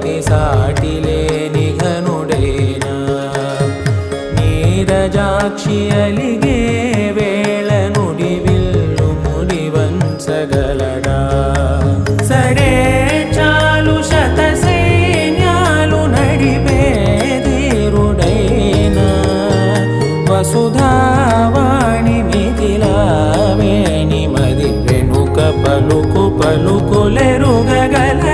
పతి సాటి లేని ఘనుడైనా నీరజాక్షి అలిగే వేళ నుడి విల్లు ముడి వంచగలడా సడే చాలు శత సైన్యాలు నడిపే ధీరుడైనా వసుధావాణి మిథిలావేణి మది వెనుక పలుకు పలుకులెరుగగల